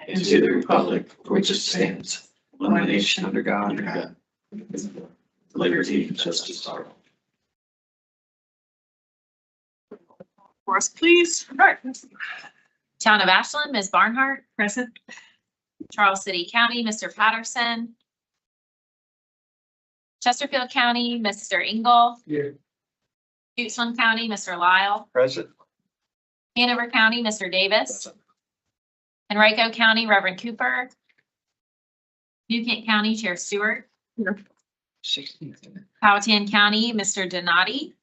and to the republic for which it stands, one nation under God, liberty and justice for all. For us, please. Right. Town of Ashland, Ms. Barnhart. Present. Charles City County, Mr. Patterson. Chesterfield County, Mr. Engel. Here. Goochland County, Mr. Lyle. Present. Hanover County, Mr. Davis. Henrico County, Reverend Cooper. New Kent County, Chair Stewart. Here. 16. Powhatan County, Mr. Donati.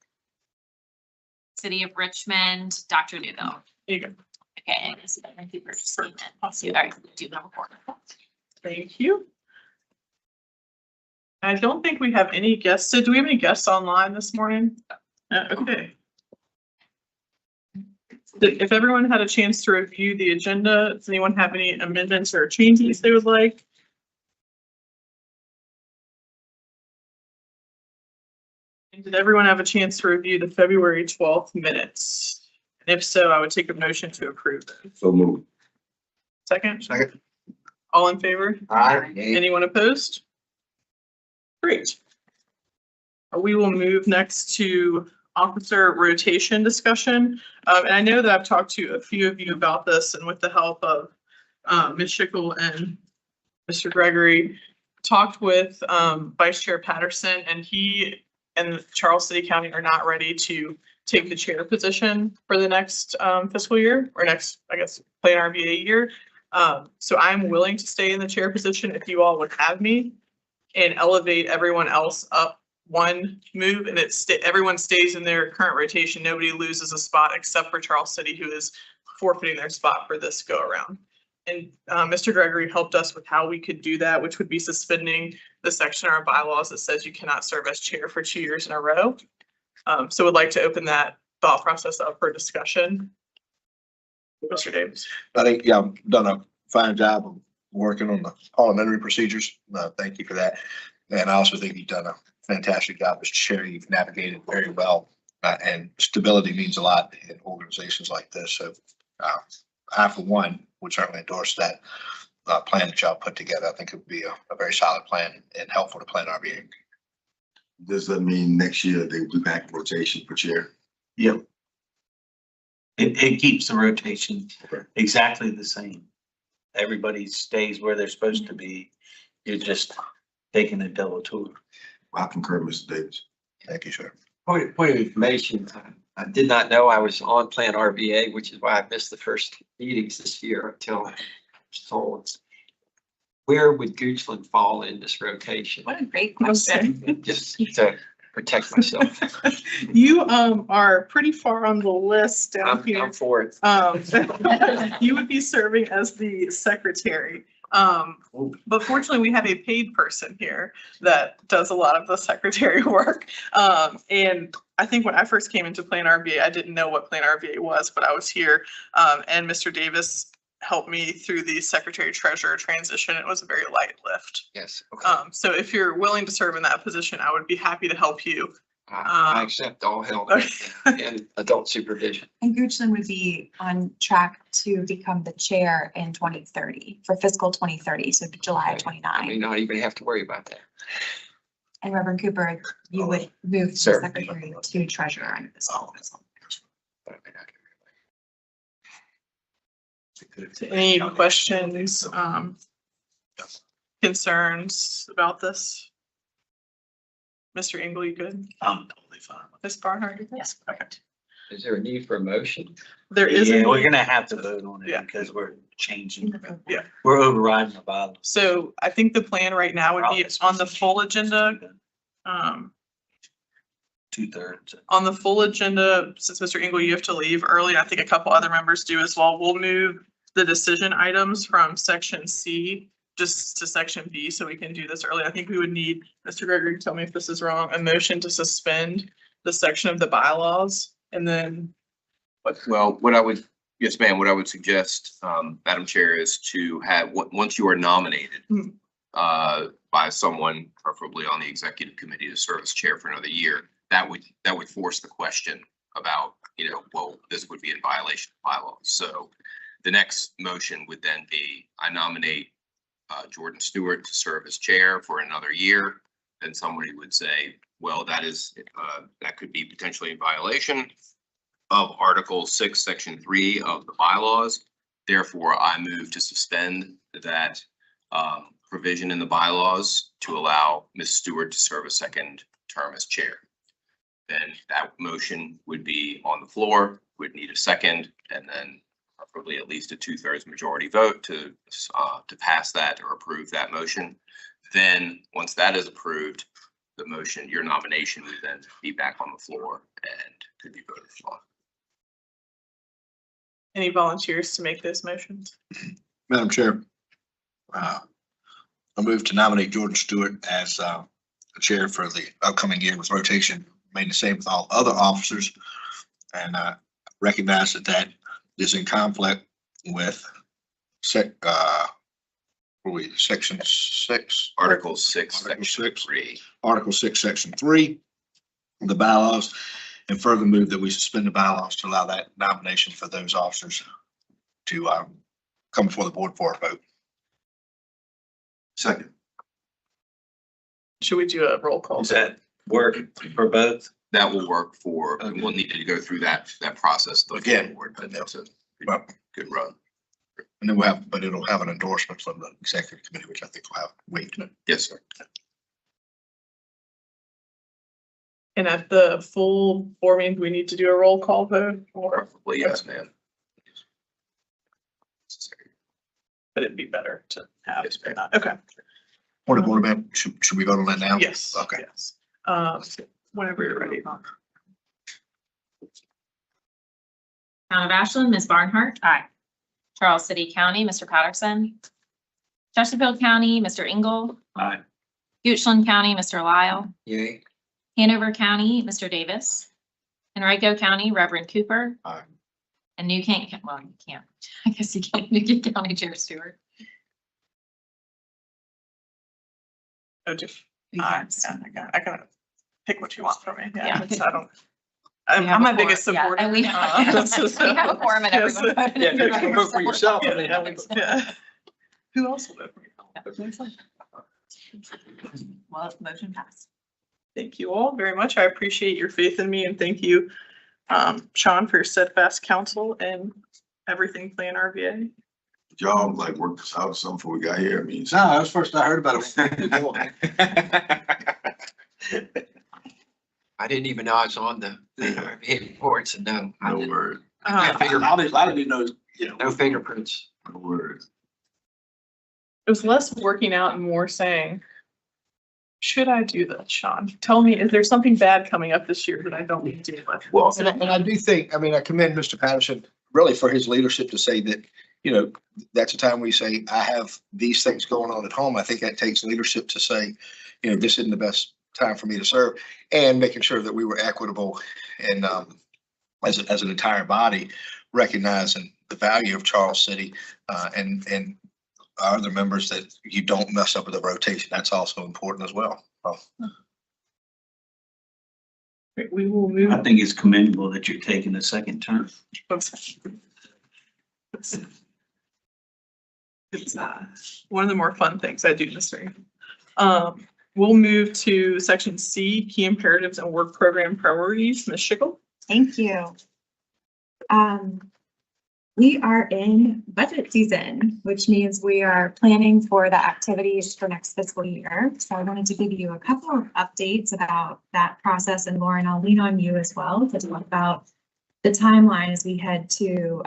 City of Richmond, Dr. Newville. There you go. Okay, I guess Reverend Cooper just came in. All right, do number 4. Thank you. I don't think we have any guests. So do we have any guests online this morning? Okay. If everyone had a chance to review the agenda, does anyone have any amendments or changes they would like? And did everyone have a chance to review the February 12th minutes? And if so, I would take a motion to approve them. So move. Second, Second. all in favor? Aye. Anyone opposed? Great. We will move next to officer rotation discussion. And I know that I've talked to a few of you about this, and with the help of Ms. Schickel and Mr. Gregory, talked with Vice Chair Patterson, and he and Charles City County are not ready to take the chair position for the next fiscal year, or next, I guess, PlanRVA year. So I'm willing to stay in the chair position if you all would have me, and elevate everyone else up one move, and everyone stays in their current rotation. Nobody loses a spot except for Charles City, who is forfeiting their spot for this go around. And Mr. Gregory helped us with how we could do that, which would be suspending the section in our bylaws that says you cannot serve as chair for 2 years in a row. So would like to open that thought process up for discussion. Mr. Davis. I think, yeah, I've done a fine job of working on the parliamentary procedures. Thank you for that. And I also think you've done a fantastic job as chair. You've navigated very well, and stability means a lot in organizations like this. So I, for one, would certainly endorse that plan that y'all put together. I think it would be a very solid plan and helpful to PlanRVA. Does that mean next year they will be back in rotation for chair? Yep. It keeps the rotation exactly the same. Everybody stays where they're supposed to be. You're just taking a double tour. I concur, Mr. Davis. Thank you, sir. Point of information, I did not know I was on PlanRVA, which is why I missed the first meetings this year until I was told. Where would Goochland fall in this rotation? What a great question. Just to protect myself. You are pretty far on the list down here. I'm for it. You would be serving as the secretary. But fortunately, we have a paid person here that does a lot of the secretary work. And I think when I first came into PlanRVA, I didn't know what PlanRVA was, but I was here, and Mr. Davis helped me through the secretary treasurer transition. It was a very light lift. Yes. Okay. So if you're willing to serve in that position, I would be happy to help you. I accept all help and adult supervision. And Goochland would be on track to become the chair in 2030 for fiscal 2030, so July of I 29. may not even have to worry about that. And Reverend Cooper, you would move from Sir. secretary to treasurer under this. But I may not. Any questions, concerns about this? Mr. Engel, you good? I'm totally fine. Ms. Barnhart? you good? Yes. Okay. Is there a need for a motion? There is. Yeah, a- we're gonna have to vote on Yeah. it because we're changing. Yeah. We're overriding the bylaws. So I think the plan right now would be on the full agenda. 2/3. On the full agenda, since Mr. Engel, you have to leave early, I think a couple other members do as well. We'll move the decision items from section C just to section B, so we can do this early. I think we would need, Mr. Gregory, tell me if this is wrong, a motion to suspend the section of the bylaws, and then Well, what I would, yes, ma'am, what I would suggest, Madam Chair, is to have, once you are nominated by someone, preferably on the executive committee, to serve as chair for another year, that would force the question about, well, this would be in violation of bylaws. So the next motion would then be, I nominate Jordan Stewart to serve as chair for another year. Then somebody would say, well, that could be potentially in violation of Article 6, Section 3 of the bylaws. Therefore, I move to suspend that provision in the bylaws to allow Ms. Stewart to serve a second term as chair. Then that motion would be on the floor, would need a second, and then probably at least a 2/3 majority vote to pass that or approve that motion. Then, once that is approved, the motion, your nomination would then be back on the floor and could be voted on. Any volunteers to make those motions? Madam Chair, I move to nominate Jordan Stewart as the chair for the upcoming year with rotation, remain the same with all other officers. And recognize that is in conflict with section 6. Article 6, Article Section 6. 3. Article 6, Section 3 of the bylaws, and further move that we suspend the bylaws to allow that nomination for those officers to come before the board for a vote. Second. Should we do a roll call? Does that work for both? That will work for, we'll need to go through that process Again. board, but that's a Well, good run. and then we'll have, but it'll have an endorsement from the executive committee, which I think will have weight. Yes, sir. And at the full board meeting, do we need to do a roll call vote or Probably, yes, ma'am. would it be better to have? Yes, ma'am. Okay, Point of order, ma'am. Should we vote on that now? yes. Okay. Yes. Whenever you're ready. Town of Ashland, Ms. Barnhart. Aye. Charles City County, Mr. Patterson. Chesterfield County, Mr. Engel. Aye. Goochland County, Mr. Lyle. Yay. Hanover County, Mr. Davis. Henrico County, Reverend Cooper. Aye. And New Kent, well, you can't, I guess you can't, New Kent County Chair Stewart. Oh, just, I gotta pick what you want from me. Yeah. Yeah, I don't. We have I'm a my biggest quorum, yeah, supporter. and we have a quorum and Yes. everyone voted. Yeah, if you vote for yourself, I mean, how would- Yeah. Who else will vote for you? Well, motion passed. Thank you all very much. I appreciate your faith in me, and thank you, Sean, for your steadfast counsel and everything PlanRVA. Y'all like worked this out or something before we got here. I mean. No, that was first I heard about it. I didn't even know I was on the board, so no. I No didn't- word, I can't figure- I didn't even know, No fingerprints. no word. It was less working out and more saying, should I do this, Sean? Tell me, is there something bad coming up this year that I don't need to deal with? Well, and I do think, I mean, I commend Mr. Patterson really for his leadership to say that, that's a time we say, I have these things going on at home. I think that takes leadership to say, this isn't the best time for me to serve, and making sure that we were equitable and as an entire body, recognizing the value of Charles City and our other members, that you don't mess up with the rotation. That's also important as well. We will move. I think it's commendable that you're taking a second term. It's one of the more fun things I do in this ring. We'll move to section C, key imperatives and work program priorities. Ms. Schickel. Thank you. We are in budget season, which means we are planning for the activities for next fiscal year. So I wanted to give you a couple of updates about that process, and Lauren, I'll lean on you as well to talk about the timeline as we head to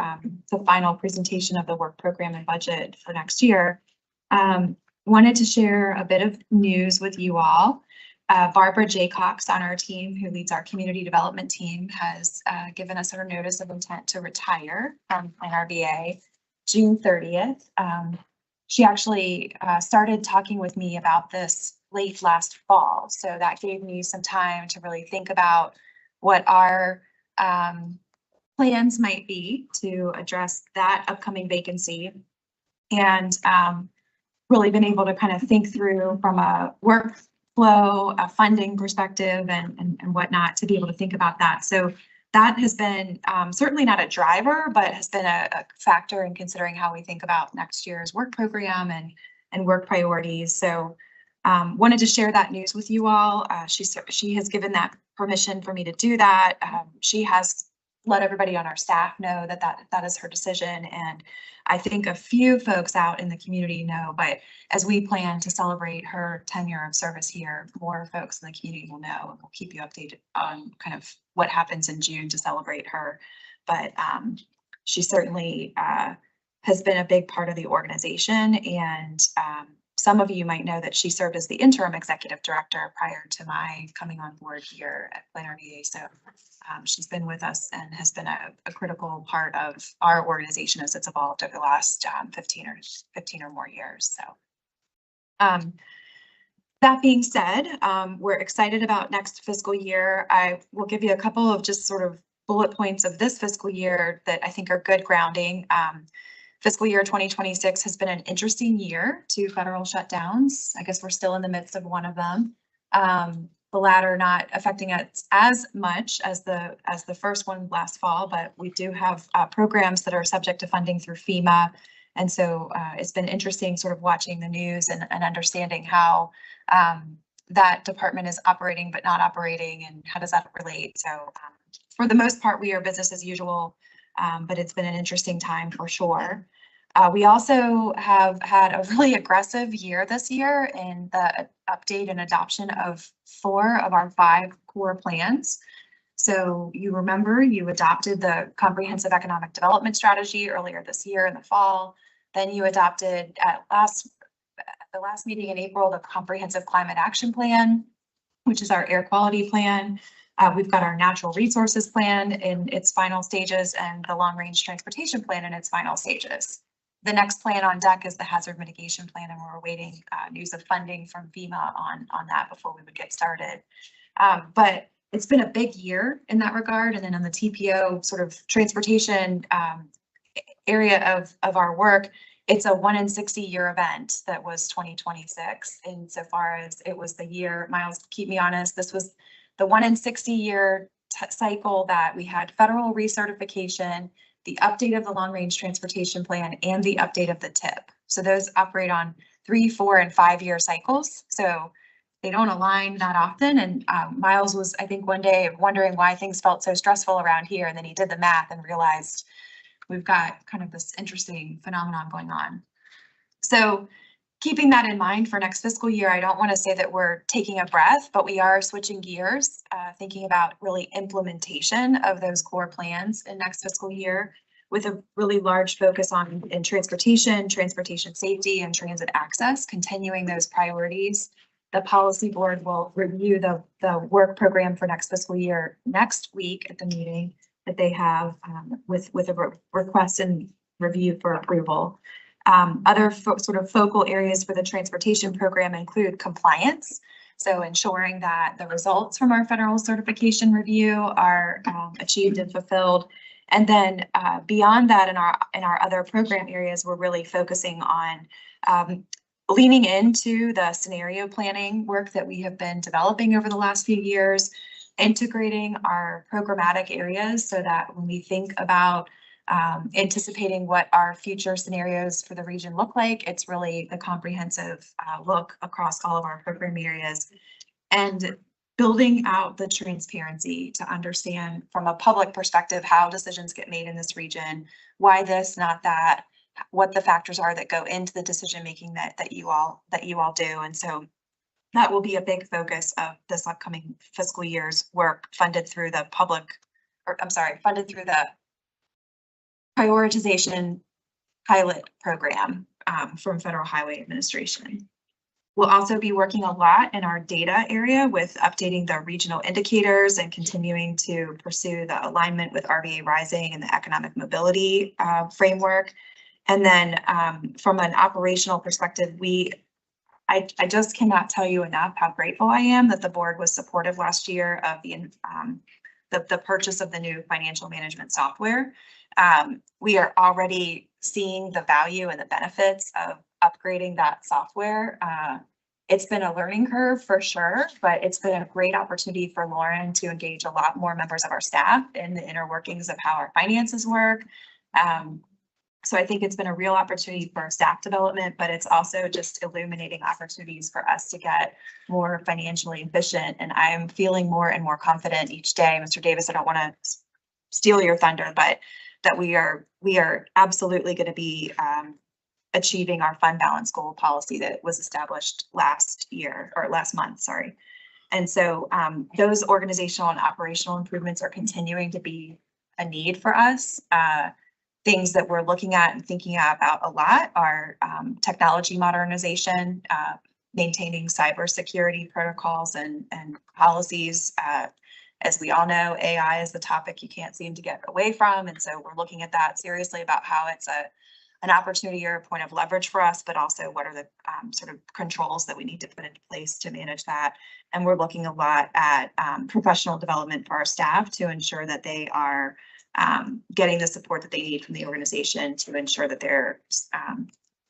the final presentation of the work program and budget for next year. Wanted to share a bit of news with you all. Barbara J. Cox on our team, who leads our community development team, has given us her notice of intent to retire from PlanRVA June 30th. She actually started talking with me about this late last fall. So that gave me some time to really think about what our plans might be to address that upcoming vacancy. And really been able to kind of think through from a workflow, a funding perspective and whatnot to be able to think about that. So that has been certainly not a driver, but has been a factor in considering how we think about next year's work program and work priorities. So wanted to share that news with you all. She has given that permission for me to do that. She has let everybody on our staff know that is her decision. And I think a few folks out in the community know, but as we plan to celebrate her tenure of service here, more folks in the community will know, and we'll keep you updated on kind of what happens in June to celebrate her. But she certainly has been a big part of the organization. And some of you might know that she served as the interim executive director prior to my coming on board here at PlanRVA. So she's been with us and has been a critical part of our organization as it's evolved over the last 15 or more years. So that being said, we're excited about next fiscal year. I will give you a couple of just sort of bullet points of this fiscal year that I think are good grounding. Fiscal year 2026 has been an interesting year to federal shutdowns. I guess we're still in the midst of one of them. The latter not affecting us as much as the first one last fall, but we do have programs that are subject to funding through FEMA. And so it's been interesting sort of watching the news and understanding how that department is operating but not operating, and how does that relate. So for the most part, we are business as usual, but it's been an interesting time for sure. We also have had a really aggressive year this year in the update and adoption of 4 of our 5 core plans. So you remember you adopted the Comprehensive Economic Development Strategy earlier this year in the fall. Then you adopted at the last meeting in April, the Comprehensive Climate Action Plan, which is our air quality plan. We've got our natural resources plan in its final stages and the long range transportation plan in its final stages. The next plan on deck is the hazard mitigation plan, and we're awaiting news of funding from FEMA on that before we would get started. But it's been a big year in that regard. And then on the TPO sort of transportation area of our work, it's a 1 in 60 year event that was 2026. Insofar as it was the year, Miles, keep me honest, this was the 1 in 60 year cycle that we had federal recertification, the update of the long range transportation plan, and the update of the TIP. So those operate on 3, 4, and 5 year cycles. So they don't align that often. And Miles was, I think, one day wondering why things felt so stressful around here. And then he did the math and realized we've got kind of this interesting phenomenon going on. So keeping that in mind for next fiscal year, I don't want to say that we're taking a breath, but we are switching gears, thinking about really implementation of those core plans in next fiscal year, with a really large focus on in transportation safety, and transit access, continuing those priorities. The policy board will review the work program for next fiscal year next week at the meeting that they have with a request and review for approval. Other sort of focal areas for the transportation program include compliance. So ensuring that the results from our federal certification review are achieved and fulfilled. And then beyond that, in our other program areas, we're really focusing on leaning into the scenario planning work that we have been developing over the last few years, integrating our programmatic areas so that when we think about anticipating what our future scenarios for the region look like, it's really the comprehensive look across all of our program areas, and building out the transparency to understand from a public perspective how decisions get made in this region, why this, not that, what the factors are that go into the decision making that you all do. And so that will be a big focus of this upcoming fiscal year's work, funded through the prioritization pilot program from Federal Highway Administration. We'll also be working a lot in our data area with updating the regional indicators and continuing to pursue the alignment with RVA Rising and the economic mobility framework. And then from an operational perspective, I just cannot tell you enough how grateful I am that the board was supportive last year of the purchase of the new financial management software. We are already seeing the value and the benefits of upgrading that software it's been a learning curve for sure, but it's been a great opportunity for Lauren to engage a lot more members of our staff in the inner workings of how our finances work. So I think it's been a real opportunity for staff development, but it's also just illuminating opportunities for us to get more financially efficient. And I am feeling more and more confident each day. Mr. Davis, I don't want to steal your thunder, but that we are absolutely going to be achieving our fund balance goal policy that was established last month, sorry. And so those organizational and operational improvements are continuing to be a need for us. Things that we're looking at and thinking about a lot are technology modernization, maintaining cybersecurity protocols and policies. As we all know, AI is the topic you can't seem to get away from. And so we're looking at that seriously about how it's an opportunity or a point of leverage for us, but also what are the sort of controls that we need to put into place to manage that. And we're looking a lot at professional development for our staff to ensure that they are getting the support that they need from the organization to ensure that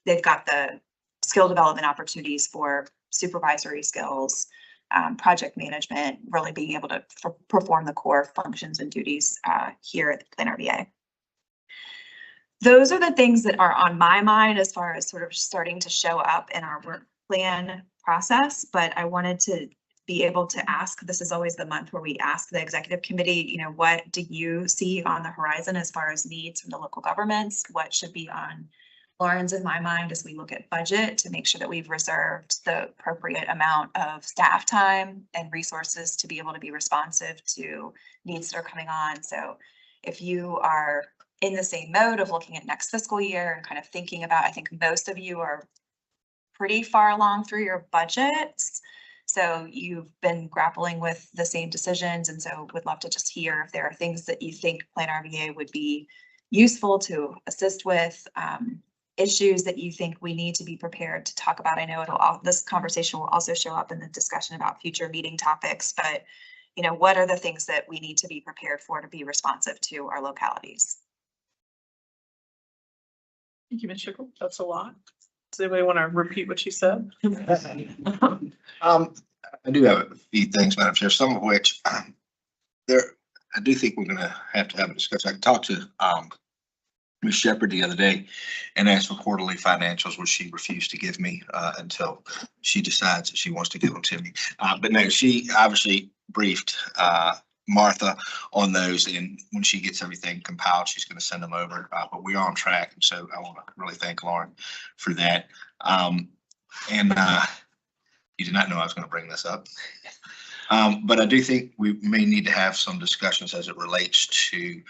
they've got the skill development opportunities for supervisory skills, project management, really being able to perform the core functions and duties here at the PlanRVA. Those are the things that are on my mind as far as sort of starting to show up in our work plan process, but I wanted to be able to ask, this is always the month where we ask the executive committee, what do you see on the horizon as far as needs from the local governments? What should be on Lauren's and my mind as we look at budget to make sure that we've reserved the appropriate amount of staff time and resources to be able to be responsive to needs that are coming on. So if you are in the same mode of looking at next fiscal year and kind of thinking about, I think most of you are pretty far along through your budgets. So you've been grappling with the same decisions. And so would love to just hear if there are things that you think PlanRVA would be useful to assist with, issues that you think we need to be prepared to talk about. I know this conversation will also show up in the discussion about future meeting topics, but what are the things that we need to be prepared for to be responsive to our localities? Thank you, Ms. Schickel. That's a lot. Does anybody want to repeat what she said? I do have a few things, Madam Chair, some of which I do think we're going to have a discussion. I talked to Ms. Shepherd the other day and asked for quarterly financials, which she refused to give me until she decides that she wants to give them to me. But no, she obviously briefed Martha on those, and when she gets everything compiled, she's going to send them over. But we are on track, and so I want to really thank Lauren for that. You did not know I was going to bring this up. But I do think we may need to have some discussions as it relates to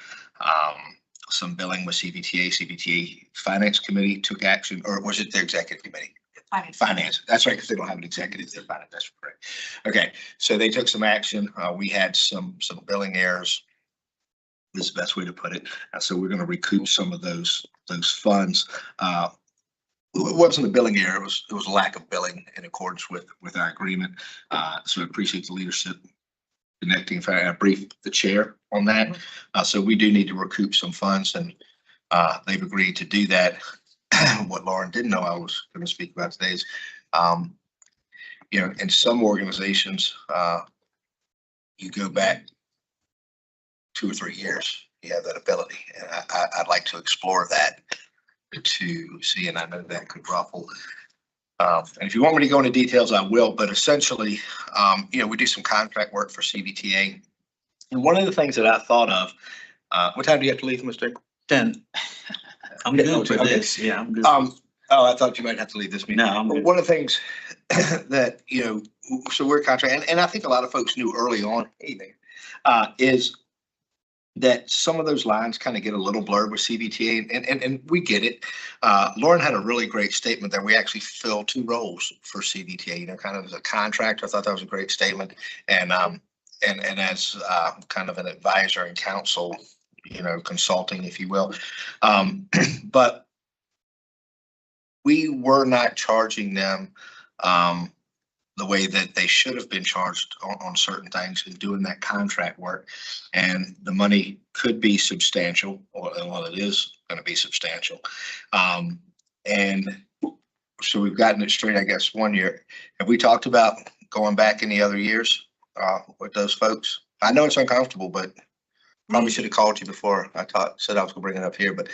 some billing with CBTA. CBTA Finance Committee took action, or was it their executive committee? Finance. That's right, because they don't have an executive. They're finance. That's correct. Okay, so they took some action. We had some billing errors. Is the best way to put it. So we're going to recoup some of those funds. It wasn't a billing error. It was a lack of billing in accordance with our agreement. So I appreciate the leadership connecting. I briefed the chair on that. So we do need to recoup some funds, and they've agreed to do that. What Lauren didn't know I was going to speak about today is, in some organizations, you go back 2 or 3 years, you have that ability. And I'd like to explore that to see, and I know that could ruffle. And if you want me to go into details, I will, but essentially, we do some contract work for CBTA. And one of the things that I thought of, what time do you have to leave, Mr. 10. I'm good for this. Yeah, I'm good. I thought you might have to leave this meeting. No, I'm good. One of the things that, so we're contract, and I think a lot of folks knew early on, is that some of those lines kind of get a little blurred with CBTA, and we get it. Lauren had a really great statement that we actually fill 2 roles for CBTA, kind of as a contractor. I thought that was a great statement. And as kind of an advisor and counsel, consulting, if you will. But we were not charging them the way that they should have been charged on certain things and doing that contract work. And the money could be substantial, or well, it is going to be substantial. And so So we've gotten it straight, I guess, 1 year. Have we talked about going back any other years with those folks? I know it's uncomfortable, but probably should have called you before I said I was gonna bring it up here, but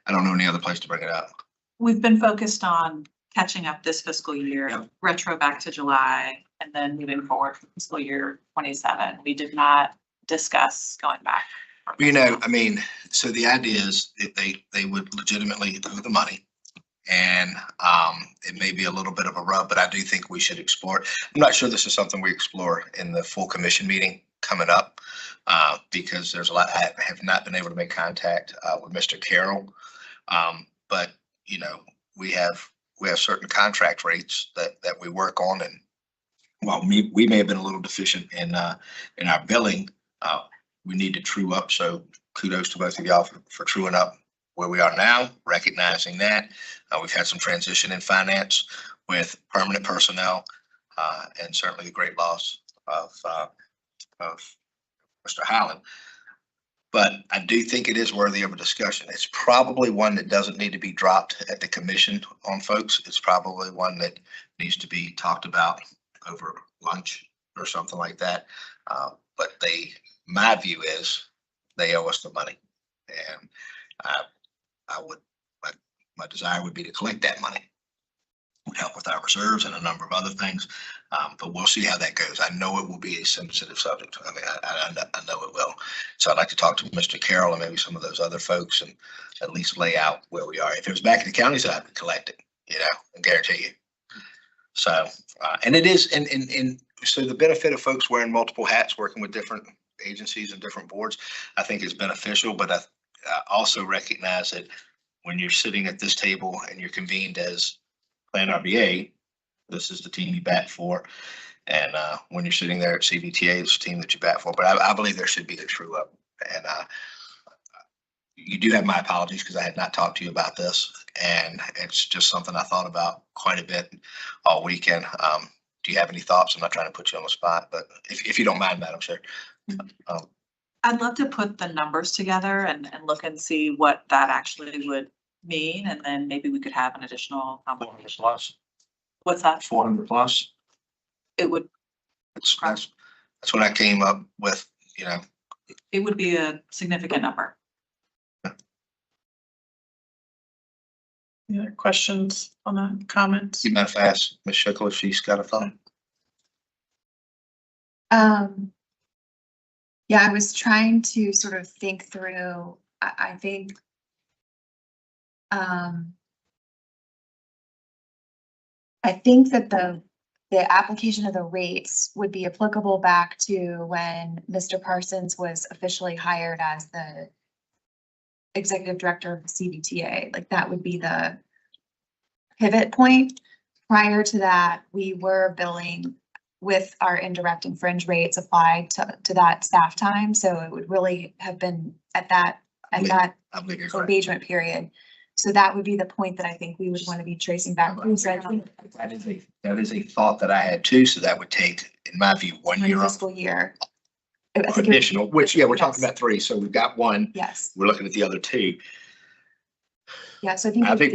I don't know any other place to bring it up. We've been focused on catching up this fiscal year, Yep. retro back to July, and then moving forward for fiscal year 27. We did not discuss going back. You know, I mean, so the idea is that they would legitimately owe the money. And it may be a little bit of a rub, but I do think we should explore it. I'm not sure this is something we explore in the full commission meeting coming up because there's a lot, I have not been able to make contact with Mr. Carroll. But, you know, we have certain contract rates that we work on, and while we may have been a little deficient in our billing, we need to true up. So kudos to both of y'all for truing up where we are now, recognizing that. We've had some transition in finance with permanent personnel, and certainly the great loss of Mr. Highland. But I do think it is worthy of a discussion. It's probably one that doesn't need to be dropped at the commission on folks. It's probably one that needs to be talked about over lunch or something like that. But my view is they owe us the money. And my desire would be to collect that money. Would help with our reserves and a number of other things. But we'll see how that goes. I know it will be a sensitive subject. I mean, I know it will. So I'd like to talk to Mr. Carroll and maybe some of those other folks and at least lay out where we are. If it was back in the county side, we'd collect it, you know, I guarantee you. So, and it is, and so the benefit of folks wearing multiple hats, working with different agencies and different boards, I think is beneficial. But I also recognize that when you're sitting at this table and you're convened as PlanRVA, this is the team you bat for. And when you're sitting there at CBTA, it's the team that you bat for. But I believe there should be a true up. And you do have my apologies because I had not talked to you about this. And it's just something I thought about quite a bit all weekend. Do you have any thoughts? I'm not trying to put you on the spot, but if you don't mind, Madam Chair. I'd love to put the numbers together and look and see what that actually would mean, and then maybe we could have an additional. 400 plus. What's that? 400 plus. It would, That's what I came up with, you know. it would be a significant number. Any other questions on that, comments? You mind if I ask Ms. Schickle if she's got a thought? Yeah, I was trying to sort of think through, I think that the application of the rates would be applicable back to when Mr. Parsons was officially hired as the executive director of the CBTA. Like that would be the pivot point. Prior to that, we were billing with our indirect and fringe rates applied to that staff time. So it would really have been at that I believe you're correct. engagement period. So that would be the point that I think we would want to be tracing back. So I think That is a thought that I had too. So that would take, in my view, 1 year off fiscal year. I think it- additional, which, yeah, we're talking Yes. about 3. So we've got 1. Yes, We're looking at the other 2. yeah, so I think. I think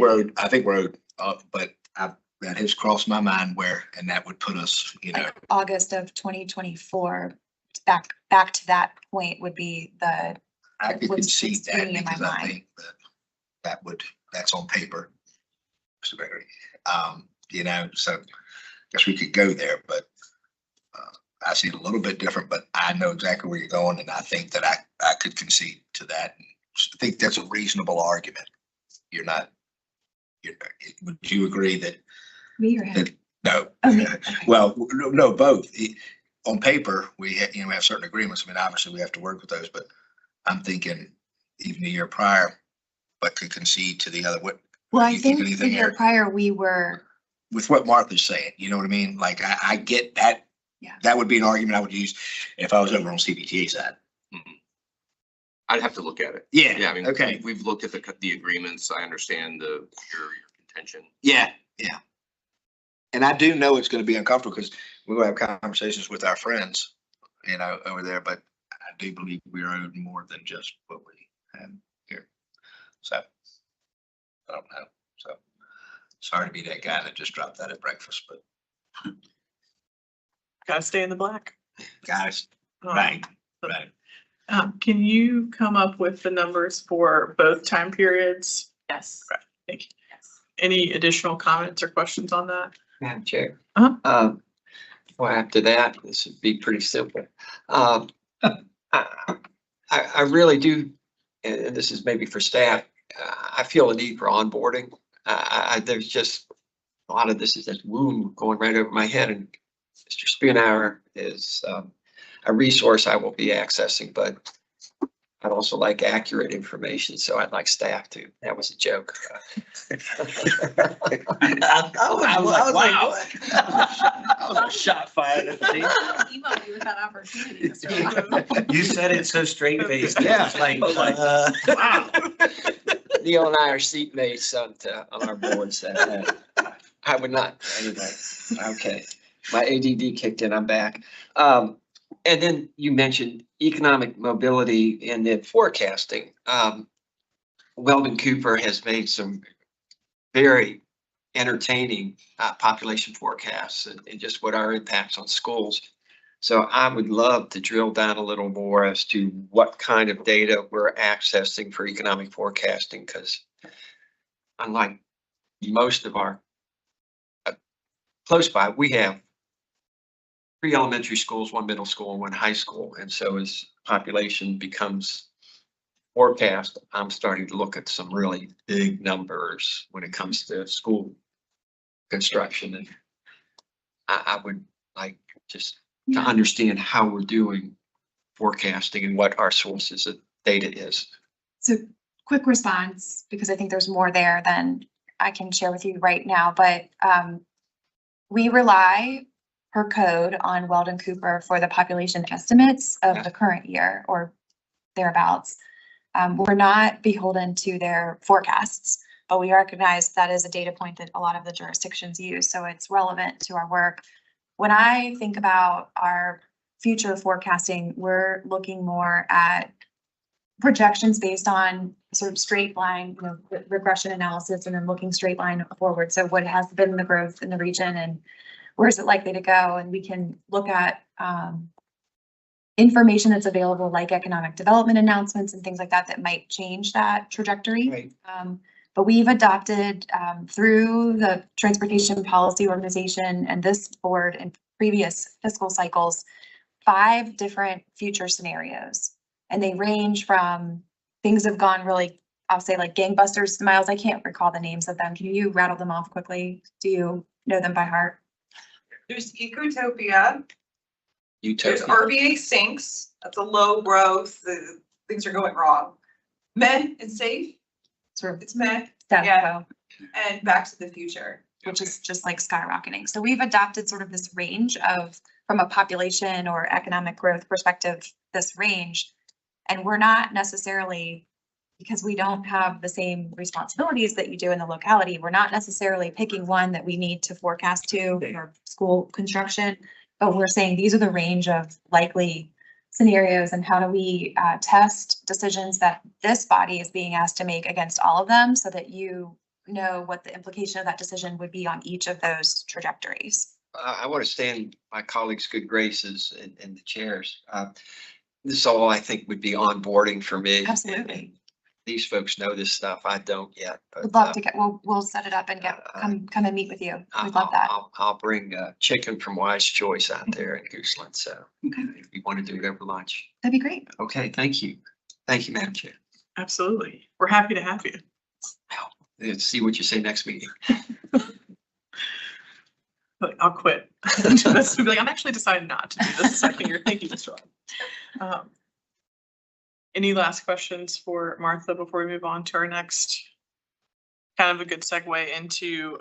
we're, but that has crossed my mind and that would put us, you know, August of 2024, back to that point would be the, I could what's concede that spinning in my because I mind. think that's on paper. Mr. Gregory, you know, so I guess we could go there, but I see it a little bit different, but I know exactly where you're going. And I think that I could concede to that. And I think that's a reasonable argument. Would you agree that? me or him? No, Okay. well, no, both. On paper, we have certain agreements. I mean, obviously we have to work with those, but I'm thinking even a year prior, but could concede to the other. What? Well, do I you think think the anything year there? prior, we were, With what Martha's saying, you know what I mean? Like, I get that. Yeah. That would be an argument I would use if I was over on CBTA side. I'd have to look at it. Yeah. Yeah, I mean, Okay. we've looked at the agreements. I understand your contention. Yeah. And I do know it's going to be uncomfortable because we're going to have conversations with our friends, you know, over there, but I do believe we're owed more than just what we have here. So I don't know. So Sorry to be that guy that just dropped that at breakfast, but Gotta stay in the black. guys, Um, right, right. Can you come up with the numbers for both time periods? Yes. Thank you. Yes. Any additional comments or questions on that? Madam Chair. Uh-huh. Well, after that, this would be pretty simple. I really do, and this is maybe for staff, I feel a need for onboarding. There's just a lot of this is just woo going right over my head, and Mr. Spoonhour is a resource I will be accessing, but I'd also like accurate information, so I'd like staff to. That was a joke. I was like, wow. That was a shot fired at me. Email me with that opportunity, Mr. You said it so straight faced. Yeah. It's like, Wow. Neil and I are seatmates on our board, so I would not, anyway, okay. My ADD kicked in, I'm back. And then you mentioned economic mobility and then forecasting. Weldon Cooper has made some very entertaining population forecasts and just what our impacts on schools. So I would love to drill down a little more as to what kind of data we're accessing for economic forecasting, because unlike most of our close by, we have 3 elementary schools, 1 middle school, and 1 high school. And so as population becomes forecast, I'm starting to look at some really big numbers when it comes to school construction. And I would like just to understand how we're doing forecasting and what our sources of data is. So quick response, because I think there's more there than I can share with you right now, but we rely per code on Weldon Cooper for the population estimates of the current year or thereabouts. We're not beholden to their forecasts, but we recognize that is a data point that a lot of the jurisdictions use, so it's relevant to our work. When I think about our future forecasting, we're looking more at projections based on sort of straight line, regression analysis, and then looking straight line forward. So what has been the growth in the region and where is it likely to go? And we can look at information that's available, like economic development announcements and things like that, that might change that trajectory. Right. But we've adopted through the Transportation Policy Organization and this board in previous fiscal cycles, 5 different future scenarios. And they range from things have gone really, I'll say like gangbusters. Miles, I can't recall the names of them. Can you rattle them off quickly? Do you know them by heart? There's Ecotopia, there's Utopia. RVA sinks, that's a low growth, things are going wrong. Men and safe, Sort of it's men, status yeah. quo, and Back to the Future. which is just like skyrocketing. So we've adopted sort of this range of, from a population or economic growth perspective, this range. And we're not necessarily, because we don't have the same responsibilities that you do in the locality, we're not necessarily picking one that we need to forecast to for school construction. But we're saying these are the range of likely scenarios and how do we test decisions that this body is being asked to make against all of them so that you know what the implication of that decision would be on each of those trajectories. I want to stand my colleagues' good graces and the chairs. This all I think would be onboarding for me. Absolutely. These folks know this stuff. I don't yet. But, We'd love to get, we'll set it up and come and meet with you. We'd love that. I'll bring chicken from Wise Choice out there in Gooseland. So if you want to do it over lunch. That'd be great. Okay, thank you. Thank you, Madam Chair. Absolutely. We're happy to have you. Let's see what you say next meeting. Like, I'll quit. Just be like, I'm actually deciding not to do this second year. Thank you, Mr. Rob. Any last questions for Martha before we move on to our next? Kind of a good segue into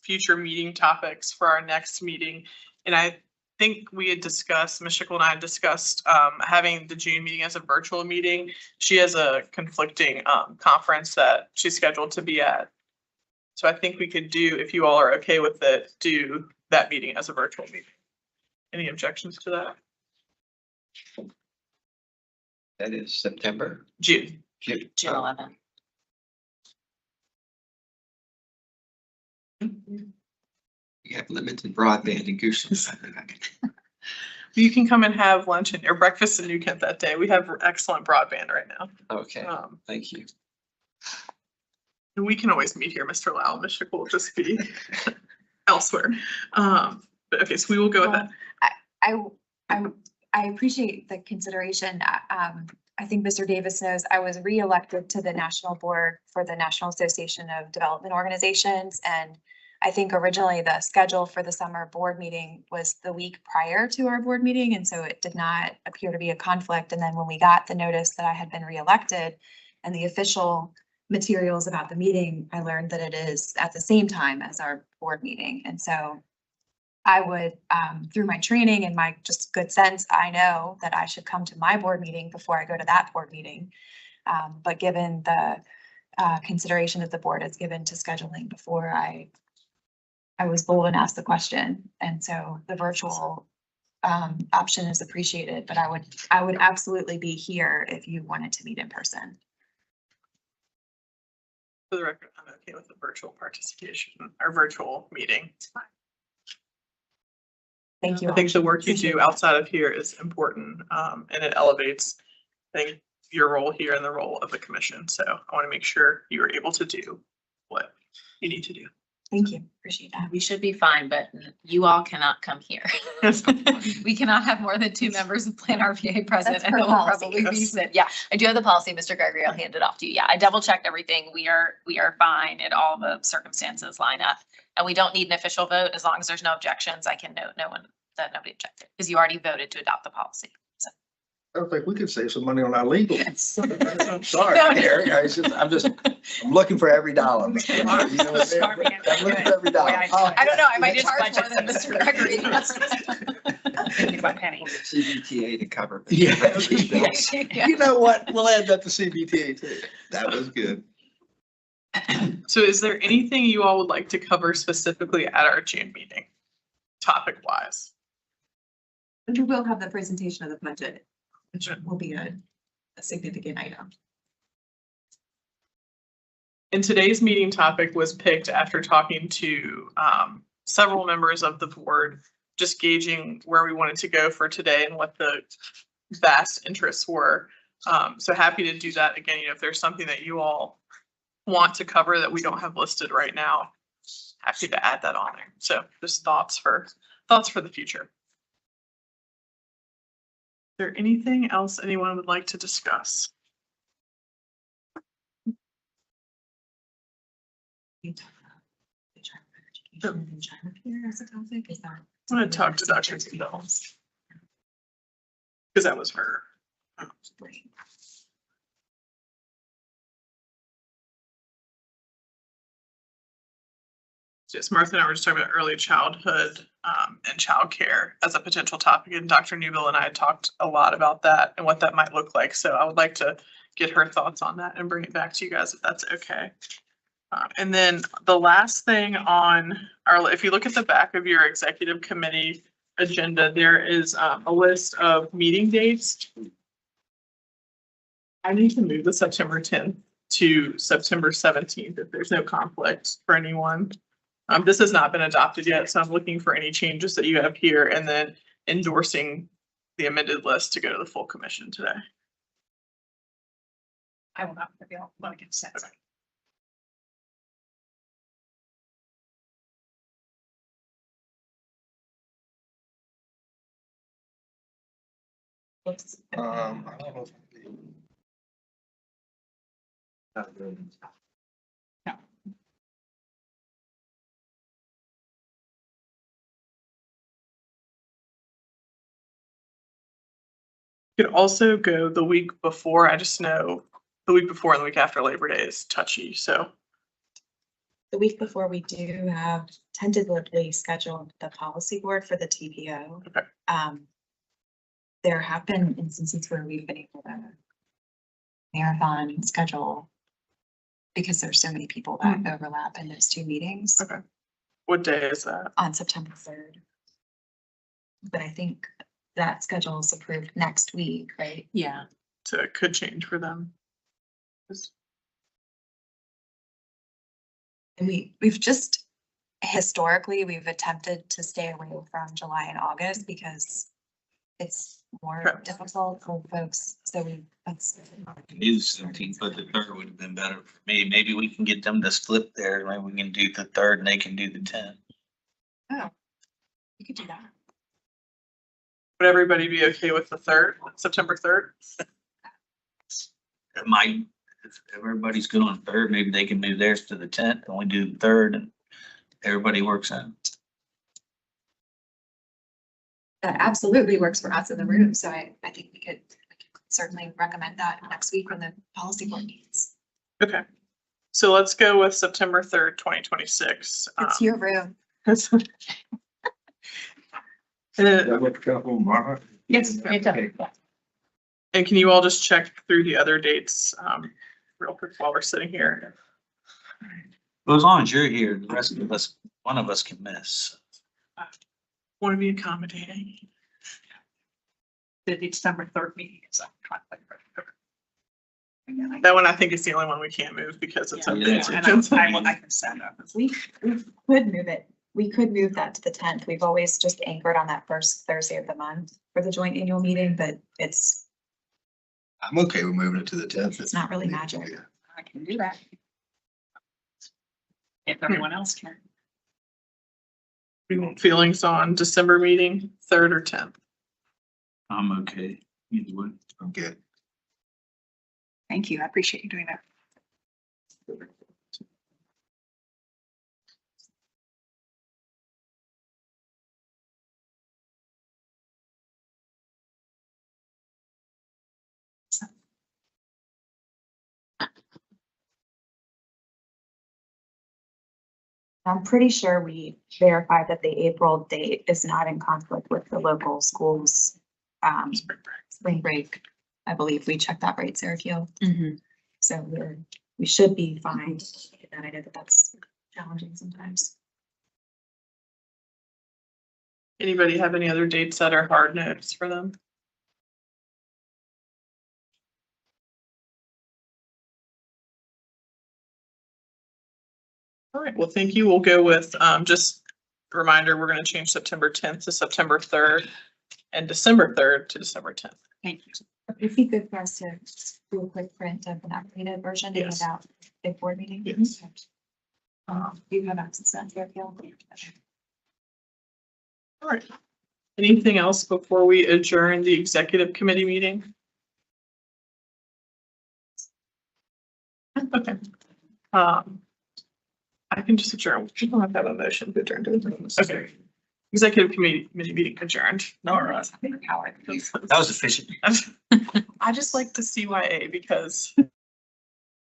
future meeting topics for our next meeting. And I think we had discussed, Ms. Schickel and I had discussed having the June meeting as a virtual meeting. She has a conflicting conference that she's scheduled to be at. So I think we could do, if you all are okay with it, do that meeting as a virtual meeting. Any objections to that? That is September. June. June 11th. We have limited broadband in Goochland. You can come and have lunch or breakfast in New Kent that day. We have excellent broadband right now. Okay, thank you. And we can always meet here, Mr. Lau. Mr. Cool will just be elsewhere. But okay, so we will go with that. I appreciate the consideration. I think Mr. Davis knows I was reelected to the National Board for the National Association of Development Organizations. And I think originally the schedule for the summer board meeting was the week prior to our board meeting. And so it did not appear to be a conflict. And then when we got the notice that I had been reelected and the official materials about the meeting, I learned that it is at the same time as our board meeting. And so I would, through my training and my just good sense, I know that I should come to my board meeting before I go to that board meeting. But given the consideration that the board has given to scheduling before, I was bold and asked the question. And so the virtual option is appreciated, but I would absolutely be here if you wanted to meet in person. For the record, I'm okay with the virtual participation or virtual meeting. Thank you. I think the work you do outside of here is important, and it elevates, I think, your role here and the role of the commission. So I want to make sure you are able to do what you need to do. Thank you. Appreciate that. We should be fine, but you all cannot come here. We cannot have more than 2 members of PlanRVA present. That's And per it will policy. probably be Yes. sit. Yeah, I do have the policy, Mr. Gregory. I'll hand it off to you. Yeah, I double checked everything. We are fine and all the circumstances line up. And we don't need an official vote. As long as there's no objections, I can note that nobody objected because you already voted to adopt the policy. So. I don't think we could save some money on our legal. Yes. I'm sorry, Eric. I'm looking for every dollar. You know what I'm saying? I'm looking for every dollar. I don't know. I might charge more than Mr. Gregory. CBTA to cover. Yeah. You know what? We'll add that to CBTA too. That was good. So is there anything you all would like to cover specifically at our June meeting, topic wise? We will have the presentation of the budget, which will be a significant item. And today's meeting topic was picked after talking to several members of the board, just gauging where we wanted to go for today and what the vast interests were. So happy to do that again. You know, if there's something that you all want to cover that we don't have listed right now, happy to add that on there. So just thoughts for the future. Is there anything else anyone would like to discuss? You talk about the child education and child care as a topic. Is that? I'm gonna talk to Dr. Tindall. Because that was her. Right. Yes, Martha and I were just talking about early childhood and childcare as a potential topic, and Dr. Newbill and I had talked a lot about that and what that might look like. So I would like to get her thoughts on that and bring it back to you guys if that's okay. And then the last thing on our, if you look at the back of your executive committee agenda, there is a list of meeting dates. I need to move the September 10th to September 17th if there's no conflict for anyone. This has not been adopted yet, so I'm looking for any changes that you have here and then endorsing the amended list to go to the full commission today. I will not reveal what I can say. I don't know. Could also go the week before. I just know the week before and the week after Labor Day is touchy, so. The week before, we do have tentatively scheduled the policy board for the TPO. Okay. There have been instances where we've been able to marathon schedule because there's so many people that overlap in those 2 meetings. Okay. What day is that? On September 3rd. But I think that schedule is approved next week, right? Yeah. So it could change for them. And we've just historically, we've attempted to stay away from July and August because it's more Correct. difficult for folks. So that's. Do the 17th, but the 3rd would have been better for me. Maybe we can get them to split there. Maybe we can do the 3rd and they can do the 10th. Oh, you could do that. Would everybody be okay with the 3rd, September 3rd? It might, if everybody's good on 3rd, maybe they can move theirs to the 10th and we do the 3rd and everybody works out. That absolutely works for us in the room. So I think we could certainly recommend that next week when the policy board meets. Okay. So let's go with September 3rd, 2026. It's your room. Yes. And can you all just check through the other dates real quick while we're sitting here? Well, as long as you're here, the rest of us, one of us can miss. Want to be accommodating. The December 3rd meeting is on conflict. That one I think is the only one we can't move because it's. Yeah, up yeah. to And agenda. I can send up. We could move it. We could move that to the 10th. We've always just anchored on that first Thursday of the month for the joint annual meeting, but it's I'm okay with moving it to the 10th. It's not really magic. I can do that. If everyone else can. We want feelings on December meeting, 3rd or 10th. I'm okay. Either way. I'm good. Thank you. I appreciate you doing that. I'm pretty sure we verified that the April date is not in conflict with the local schools. Spring break. I believe we checked that right, Sarah Keel. So we should be fine. And I know that that's challenging sometimes. Anybody have any other dates that are hard notes for them? All right, well, thank you. We'll go with, just a reminder, we're gonna change September 10th to September 3rd and December 3rd to December 10th. Thank you. It'd be good for us to do a quick print of an updated version and Yes. hand out big board meeting. Yes. You have access to that, Sarah Keel? All right. Anything else before we adjourn the executive committee meeting? Okay. I can just adjourn. We don't have to have a motion to adjourn. Okay. Executive committee meeting adjourned. All right. Howard. That was efficient. I just like the CYA because